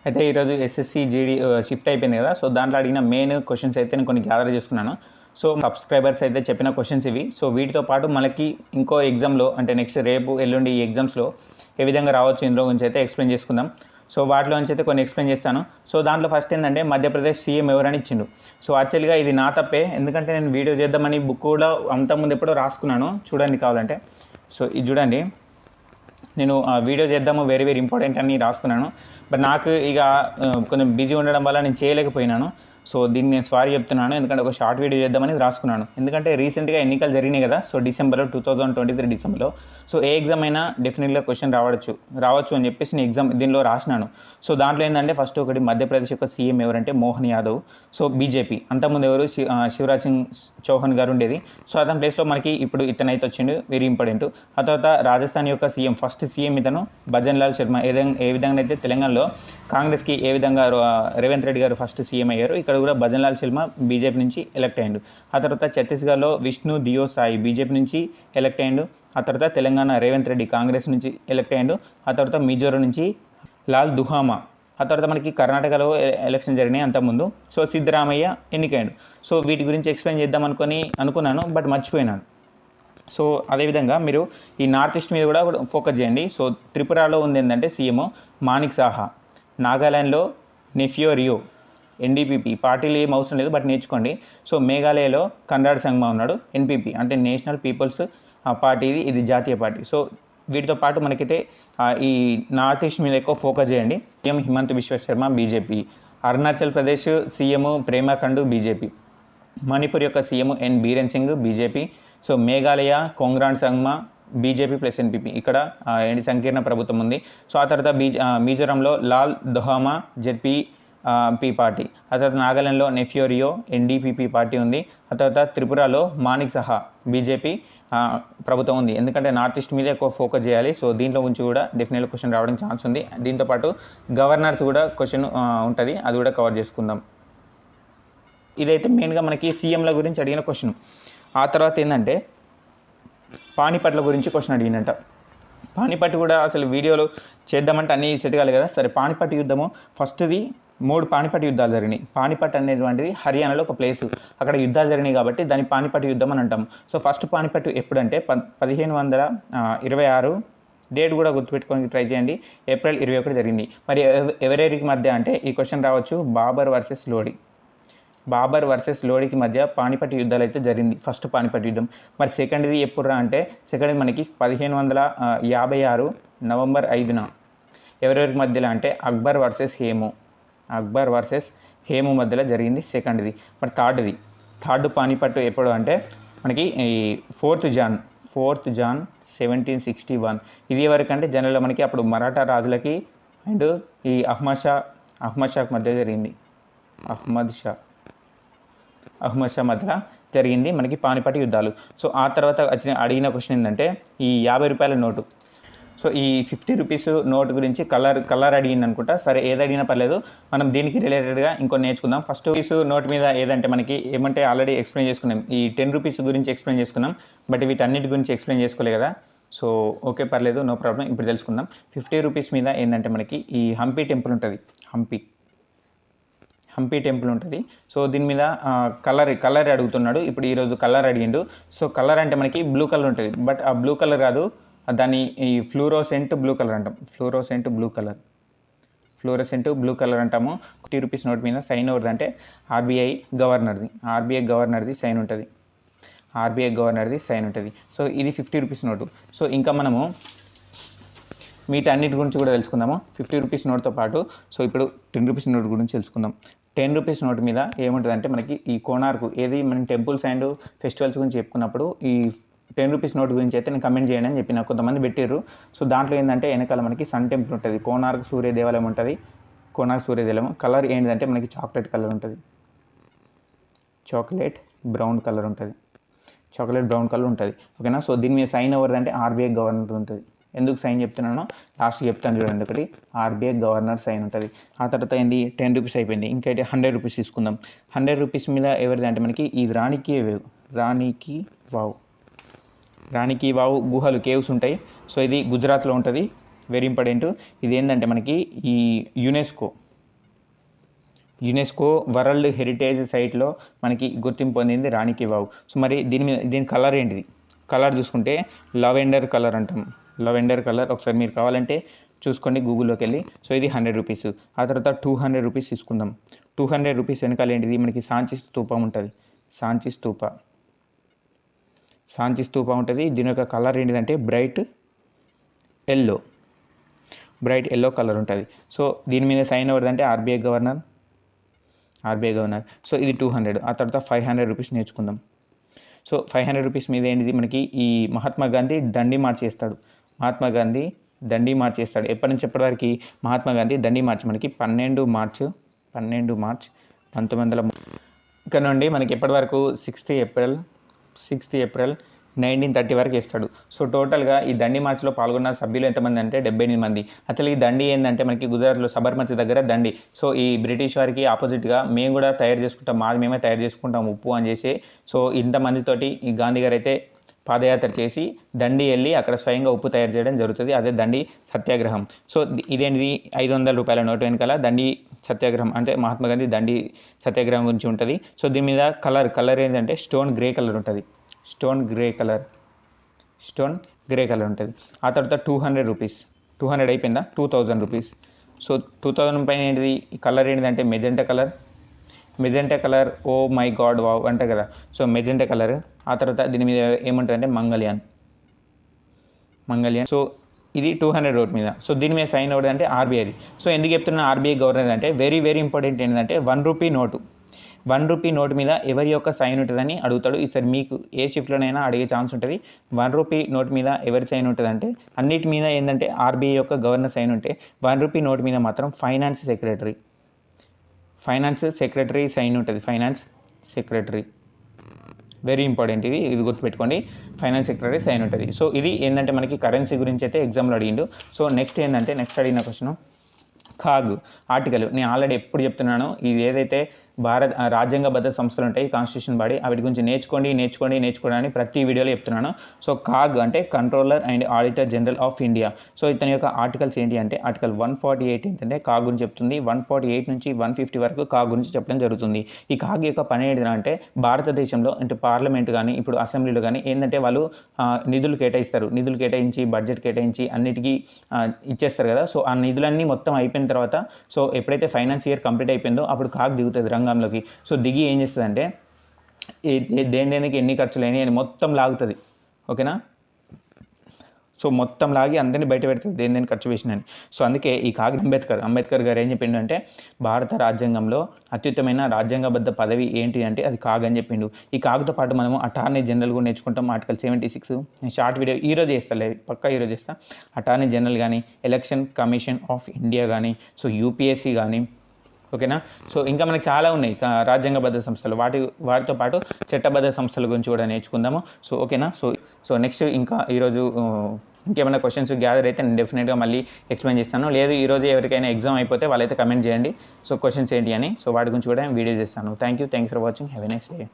అయితే ఈరోజు SSC GD shift అయిపోయింది కదా. సో దాంట్లో అడిగిన మెయిన్ క్వశ్చన్స్ అయితే నేను కొన్ని గ్యాదర్ చేసుకున్నాను. సో సబ్స్క్రైబర్స్ అయితే చెప్పిన క్వశ్చన్స్ ఇవి. సో వీటితో పాటు మనకి ఇంకో ఎగ్జామ్లో అంటే నెక్స్ట్ రేపు ఎల్లుండి ఈ ఎగ్జామ్స్లో ఏ విధంగా రావచ్చు ఇందులో గురించి అయితే ఎక్స్ప్లెయిన్ చేసుకుందాం. సో వాటిలో నుంచి అయితే కొన్ని ఎక్స్ప్లెయిన్ చేస్తాను. సో దాంట్లో ఫస్ట్ ఏంటంటే మధ్యప్రదేశ్ సీఎం ఎవరని ఇచ్చిండు. సో యాక్చువల్గా ఇది నా తప్పే, ఎందుకంటే నేను వీడియో చేద్దామని బుక్ కూడా అంతకుముందు ఎప్పుడో రాసుకున్నాను. చూడండి కావాలంటే. సో ఇది చూడండి, నేను వీడియో చేద్దాము వెరీ వెరీ ఇంపార్టెంట్ అని రాసుకున్నాను. బట్ నాకు ఇక కొంచెం బిజీ ఉండడం వల్ల నేను చేయలేకపోయినాను. సో దీన్ని నేను సారీ చెప్తున్నాను, ఎందుకంటే ఒక షార్ట్ వీడియో చేద్దామని రాసుకున్నాను. ఎందుకంటే రీసెంట్గా ఎన్నికలు జరిగినాయి కదా. సో డిసెంబర్లో 2023 డిసెంబర్లో సో ఏ ఎగ్జామ్ అయినా డెఫినెట్గా క్వశ్చన్ రావచ్చు అని చెప్పేసి నేను ఎగ్జామ్ దీనిలో రాసినాను. సో దాంట్లో ఏంటంటే ఫస్ట్ ఒకటి మధ్యప్రదేశ్ యొక్క సీఎం ఎవరంటే మోహన్ యాదవ్. So BJP. అంతకుముందు ఎవరు శివరాజ్ సింగ్ చౌహాన్ గారు ఉండేది. సో అతని ప్లేస్లో మనకి ఇప్పుడు ఇతనైతే వచ్చిండు, వెరీ ఇంపార్టెంట్. ఆ తర్వాత రాజస్థాన్ యొక్క సీఎం, ఫస్ట్ సీఎం ఇతను భజన్ లాల్ శర్మ. ఏ విధంగా అయితే తెలంగాణలో కాంగ్రెస్కి ఏ విధంగా రేవంత్ రెడ్డి గారు ఫస్ట్ సీఎం అయ్యారు, ఇక్కడ కూడా భజన్ లాల్ శర్మ బీజేపీ నుంచి ఎలక్ట్ అయ్యిండు. ఆ తర్వాత ఛత్తీస్గఢ్లో విష్ణు దియో సాయి బీజేపీ నుంచి ఎలక్ట్ అయ్యిండు. ఆ తర్వాత తెలంగాణ రేవంత్ రెడ్డి కాంగ్రెస్ నుంచి ఎలక్ట్ అయ్యిండు. ఆ తర్వాత మిజోరం నుంచి లాల్ దుహామా. ఆ తర్వాత మనకి కర్ణాటకలో ఎలక్షన్ జరిగినాయి అంతకుముందు. సో సిద్ధరామయ్య ఎన్నికయ్యాడు. సో వీటి గురించి ఎక్స్ప్లెయిన్ చేద్దాం అనుకున్నాను, బట్ మర్చిపోయినాను. సో అదేవిధంగా మీరు ఈ నార్త్ ఈస్ట్ మీద కూడా ఫోకస్ చేయండి. సో త్రిపురలో ఉంది ఏంటంటే సీఎం మాణిక్ సాహా. నాగాల్యాండ్లో నెఫియో రియో. ఎన్డీపీపీ పార్టీలు ఏం అవసరం లేదు, బట్ నేర్చుకోండి. సో మేఘాలయలో కన్రాడ్ సంగ్మా ఉన్నాడు. ఎన్పీపీ అంటే నేషనల్ పీపుల్స్ పార్టీ, ఇది జాతీయ పార్టీ. సో వీటితో పాటు మనకైతే ఈ నార్త్ ఈస్ట్ మీద ఎక్కువ ఫోకస్ చేయండి. CM Himanta Biswa Sarma BJP. Arunachal Pradesh CM Pema Khandu BJP. Manipur యొక్క CM N Biren Singh BJP. So Meghalaya Conrad Sangma BJP plus NPP. ఇక్కడ సంకీర్ణ ప్రభుత్వం ఉంది. సో ఆ తర్వాత మిజోరంలో Lal Duhoma ZP P party. ఆ తర్వాత నాగాలాండ్లో నెఫియో రియో ఎన్డీపీపీ పార్టీ ఉంది. ఆ తర్వాత త్రిపురలో మాణిక్ సహా బీజేపీ ప్రభుత్వం ఉంది. ఎందుకంటే నార్త్ ఈస్ట్ మీద ఎక్కువ ఫోకస్ చేయాలి. సో దీంట్లో నుంచి కూడా డెఫినెట్గా క్వశ్చన్ రావడం ఛాన్స్ ఉంది. దీంతోపాటు గవర్నర్స్ కూడా క్వశ్చన్ ఉంటుంది, అది కూడా కవర్ చేసుకుందాం. ఇదైతే మెయిన్గా మనకి సీఎంల గురించి అడిగిన క్వశ్చన్. ఆ తర్వాత ఏంటంటే పానిపట్ల గురించి క్వశ్చన్ అడిగినట్ట. పానిపట్టు కూడా అసలు వీడియోలో చేద్దామంటే అన్నీ సెట్ కాలేదు కదా. సరే, పానిపట్టు యుద్ధము ఫస్ట్ది 3 పానిపట్టు యుద్ధాలు జరిగినాయి. పానిపట్ అనేటువంటిది హర్యానాలో ఒక ప్లేసు, అక్కడ యుద్ధాలు జరిగినాయి కాబట్టి దాన్ని పానిపట్టు యుద్ధం అని అంటాం. సో ఫస్ట్ పానిపట్టు ఎప్పుడంటే 1526 డేట్ కూడా గుర్తుపెట్టుకోవడానికి ట్రై చేయండి. ఏప్రిల్ 21 జరిగింది. మరి ఎవరెవరికి మధ్య అంటే ఈ క్వశ్చన్ రావచ్చు. బాబర్ వర్సెస్ లోడి. బాబర్ వర్సెస్ లోడికి మధ్య పానిపట్టు యుద్ధాలు అయితే జరిగింది, ఫస్ట్ పానిపట్టు యుద్ధం. మరి సెకండ్ది ఎప్పుడు అంటే సెకండ్ మనకి 1556 నవంబర్ 5న. ఎవరెవరికి మధ్యలో అంటే అక్బర్ వర్సెస్ హేము మధ్యలో జరిగింది సెకండ్ది. మరి థర్డ్ పానిపట్టు ఎప్పుడు అంటే మనకి ఈ 4th జాన్ 1761. ఇది ఎవరికంటే జనరల్గా మనకి అప్పుడు మరాఠా రాజులకి అండ్ ఈ అహ్మద్ షాకి మధ్య జరిగింది. అహ్మద్ షా మధ్య జరిగింది మనకి పానిపట్టు యుద్ధాలు. సో ఆ తర్వాత అడిగిన క్వశ్చన్ ఏంటంటే ఈ 50 రూపాయల నోటు. సో ఈ 50 రూపీస్ నోటు గురించి కలర్ అడిగింది అనుకుంటా. సరే, ఏది అడిగినా పర్లేదు, మనం దీనికి రిలేటెడ్గా ఇంకొన్ని నేర్చుకుందాం. ఫస్ట్ రూపీస్ నోట్ మీద ఏదంటే మనకి ఏమంటే ఆల్రెడీ ఎక్స్ప్లెయిన్ చేసుకున్నాం. ఈ 10 రూపీస్ గురించి ఎక్స్ప్లెయిన్ చేసుకున్నాం, బట్ వీటన్నిటి గురించి ఎక్స్ప్లెయిన్ చేసుకోలే కదా. సో ఓకే, పర్లేదు, నో ప్రాబ్లం. ఇప్పుడు తెలుసుకుందాం. 50 రూపీస్ మీద ఏంటంటే మనకి ఈ హంపీ టెంపుల్ ఉంటుంది. హంపీ టెంపుల్ ఉంటుంది. సో దీని మీద కలర్ అడుగుతున్నాడు. ఇప్పుడు ఈరోజు కలర్ అడిగిండు. సో కలర్ అంటే మనకి బ్లూ కలర్ ఉంటుంది, బట్ ఆ బ్లూ కలర్ కాదు, దాన్ని ఈ ఫ్లూరోసెంట్ బ్లూ కలర్ అంటాం. ఫ్లూరోసెంట్ బ్లూ కలర్ అంటాము. 50 రూపీస్ నోట్ మీద సైన్ ఎవరిది అంటే ఆర్బీఐ గవర్నర్ది సైన్ ఉంటుంది. సో ఇది 50 రూపీస్ నోటు. సో ఇంకా మనము మిగతా అన్నిటి గురించి కూడా తెలుసుకుందాము 50 రూపీస్ నోట్తో పాటు. సో ఇప్పుడు 10 రూపీస్ నోట్ గురించి తెలుసుకుందాం. 10 రూపీస్ నోట్ మీద ఏముంటుంది అంటే మనకి ఈ కోనార్కు, ఏది మనం టెంపుల్స్ అండ్ ఫెస్టివల్స్ గురించి చెప్పుకున్నప్పుడు ఈ 10 రూపీస్ నోట్ గురించి అయితే నేను కమెంట్ చేయండి అని చెప్పిన కొంతమంది పెట్టారు. సో దాంట్లో ఏంటంటే వెనకాల మనకి సన్ టెంపుల్ ఉంటుంది, కోనార్క్ సూర్య దేవాలయం ఉంటుంది. కలర్ ఏంటంటే మనకి చాక్లెట్ బ్రౌన్ కలర్ ఉంటుంది. ఓకేనా. సో దీని మీద సైన్ ఎవరిదంటే ఆర్బీఐ గవర్నర్ ఉంటుంది. ఎందుకు సైన్ చెప్తున్నానో లాస్ట్ చెప్తాను చూడండి. ఒకటి ఆర్బీఐ గవర్నర్ సైన్ ఉంటుంది. ఆ తర్వాత ఏంది 10 రూపీస్ అయిపోయింది. ఇంకైతే 100 రూపీస్ తీసుకుందాం. 100 రూపీస్ మీద ఎవరిది అంటే మనకి ఈ రాణికి వావ్ గుహలు, కేవ్స్ ఉంటాయి. సో ఇది గుజరాత్లో ఉంటుంది, వెరీ ఇంపార్టెంట్. ఇది ఏంటంటే మనకి ఈ యునెస్కో యునెస్కో వరల్డ్ హెరిటేజ్ సైట్లో మనకి గుర్తింపు పొందింది రాణి కి వావ్. సో మరి దీని కలర్ ఏంటిది? కలర్ చూసుకుంటే లవెండర్ కలర్ అంటాం. లవెండర్ కలర్ ఒకసారి మీరు కావాలంటే చూసుకోండి గూగుల్లోకి వెళ్ళి. సో ఇది 100 రూపీస్. ఆ తర్వాత 200 రూపీస్ తీసుకుందాం. 200 రూపీస్ వెనకాల ఏంటిది? మనకి సాంచి స్తూపం ఉంటుంది. సాంచి స్తూప ఉంటుంది. దీని యొక్క కలర్ ఏంటిదంటే బ్రైట్ ఎల్లో కలర్ ఉంటుంది. సో దీని మీద సైన్ ఎవరిదంటే ఆర్బీఐ గవర్నర్. సో ఇది 200. ఆ తర్వాత 500 రూపీస్ నేర్చుకుందాం. సో 500 రూపీస్ మీద ఏంటిది? మనకి ఈ మహాత్మా గాంధీ దండి మార్చ్ చేస్తాడు. ఎప్పటి నుంచి ఎప్పటి వరకు మహాత్మా గాంధీ దండి మార్చ్? మనకి 12 మార్చ్ 1900. ఇక్కడ నుండి మనకి ఎప్పటి వరకు 6th ఏప్రిల్ 1930 వరకు వేస్తాడు. సో టోటల్గా ఈ దండి మార్చ్లో పాల్గొన్న సభ్యులు ఎంతమంది అంటే 78 మంది. అసలు ఈ దండి ఏంటంటే మనకి గుజరాత్లో సబర్మతి దగ్గర దండి. సో ఈ బ్రిటిష్ వారికి ఆపోజిట్గా మేము కూడా తయారు చేసుకుంటాం, మేమే తయారు చేసుకుంటాం ఉప్పు అని చేసి. సో ఇంతమందితోటి ఈ గాంధీ గారు అయితే పాదయాత్ర చేసి దండి వెళ్ళి అక్కడ స్వయంగా ఉప్పు తయారు చేయడం జరుగుతుంది. అదే దండి సత్యాగ్రహం. సో ఇదేంటిది? 500 రూపాయల నోటు వెనకాల దండి సత్యాగ్రహం అంటే మహాత్మా గాంధీ దండి సత్యాగ్రహం గురించి ఉంటుంది. సో దీని మీద కలర్ ఏంటంటే స్టోన్ గ్రే కలర్ ఉంటుంది. స్టోన్ గ్రే కలర్ ఉంటుంది. ఆ తర్వాత 200 రూపీస్. 200 అయిపోయిందా? 2000 రూపీస్. సో 2000 పైన ఏంటిది? ఈ కలర్ ఏంటిదంటే magenta colour. Oh my God wow అంటే కదా. So magenta colour. ఆ తర్వాత దీని మీద ఏముంటుందంటే మంగళ్యాన్. సో ఇది 200 నోట్ మీద. సో దీని మీద సైన్ అవుతుంది ఆర్బీఐది. సో ఎందుకు చెప్తున్నా ఆర్బీఐ గవర్నర్ అంటే వెరీ వెరీ ఇంపార్టెంట్ ఏంటంటే 1 రూపీ నోటు. 1 రూపీ నోటు మీద ఎవరి యొక్క సైన్ ఉంటుందని అడుగుతాడు. ఈసారి మీకు ఏ షిఫ్ట్లోనైనా అడిగే ఛాన్స్ ఉంటుంది. 1 రూపీ నోట్ మీద ఎవరి సైన్ ఉంటుందంటే అన్నిటి మీద ఏంటంటే ఆర్బీఐ యొక్క గవర్నర్ సైన్ ఉంటే 1 రూపీ నోట్ మీద మాత్రం ఫైనాన్స్ సెక్రటరీ సైన్ ఉంటుంది. Finance secretary very important. ఇది గుర్తుపెట్టుకోండి. ఫైనాన్స్ సెక్రటరీ సైన్ ఉంటుంది. సో ఇది ఏంటంటే మనకి కరెన్సీ గురించి అయితే ఎగ్జామ్లో అడిగిండు. సో నెక్స్ట్ అడిగిన క్వశ్చన్ ఖాగ్ ఆర్టికల్. నేను ఆల్రెడీ ఎప్పుడు చెప్తున్నాను, ఇది ఏదైతే రాజ్యాంగబద్ధ సంస్థలు ఉంటాయి కాన్స్టిట్యూషన్ బాడీ, వాటి గురించి నేర్చుకోండి అని ప్రతి వీడియోలో చెప్తున్నాను. సో ఖాగ్ అంటే controller and auditor general of India. So ఇతని యొక్క ఆర్టికల్స్ ఏంటి అంటే ఆర్టికల్ 148 ఏంటంటే ఖాగ్ గురించి చెప్తుంది. 148 నుంచి 150 వరకు ఖాగ్ గురించి చెప్పడం జరుగుతుంది. ఈ ఖాగ్ యొక్క పని ఏంటంటే భారతదేశంలో అంటే పార్లమెంట్ కానీ ఇప్పుడు అసెంబ్లీలో కానీ ఏంటంటే వాళ్ళు నిధులు కేటాయించి బడ్జెట్ కేటాయించి అన్నిటికీ ఇచ్చేస్తారు కదా. సో ఆ నిధులన్నీ మొత్తం అయిపోయిన తర్వాత సో ఎప్పుడైతే ఫైనాన్స్ ఇయర్ కంప్లీట్ అయిపోయిందో అప్పుడు ఖాగ్ దిగుతుంది రంగంలోకి. సో దిగి ఏం చేస్తుందంటే దేనికి ఎన్ని ఖర్చులు అయినాయి అని మొత్తం లాగుతుంది. ఓకేనా? సో మొత్తం లాగి అందరినీ బయట పెడుతుంది దేని ఖర్చు వేసినని. సో అందుకే ఈ ఖాగ్ అంబేద్కర్ గారు ఏం చెప్పిండు అంటే భారత రాజ్యాంగంలో అత్యుత్తమైన రాజ్యాంగబద్ధ పదవి ఏంటి అంటే అది ఖాగ్ అని చెప్పిండు. ఈ ఖాగ్తో పాటు మనము అటార్నీ జనరల్ కూడా నేర్చుకుంటాం. ఆర్టికల్ 76. నేను షార్ట్ వీడియో ఈరోజు చేస్తా. అటార్నీ జనరల్ కానీ, ఎలక్షన్ కమిషన్ ఆఫ్ ఇండియా కానీ, సో యూపీఎస్సీ కానీ. ఓకేనా? సో ఇంకా మనకి చాలా ఉన్నాయి రాజ్యాంగబద్ధ సంస్థలు. వాటితో పాటు చట్టబద్ధ సంస్థల గురించి కూడా నేర్చుకుందాము. సో ఓకేనా? సో నెక్స్ట్ ఇంకా ఈరోజు ఇంకేమైనా క్వశ్చన్స్ గ్యాదర్ అయితే నేను డెఫినెట్గా మళ్ళీ ఎక్స్ప్లెయిన్ చేస్తాను. లేదు ఈరోజు ఎవరికైనా ఎగ్జామ్ అయిపోతే వాళ్ళైతే కమెంట్ చేయండి సో క్వశ్చన్స్ ఏంటి అని. సో వాటి గురించి కూడా వీడియో చేస్తాను. Thank you for watching. Have a nice day.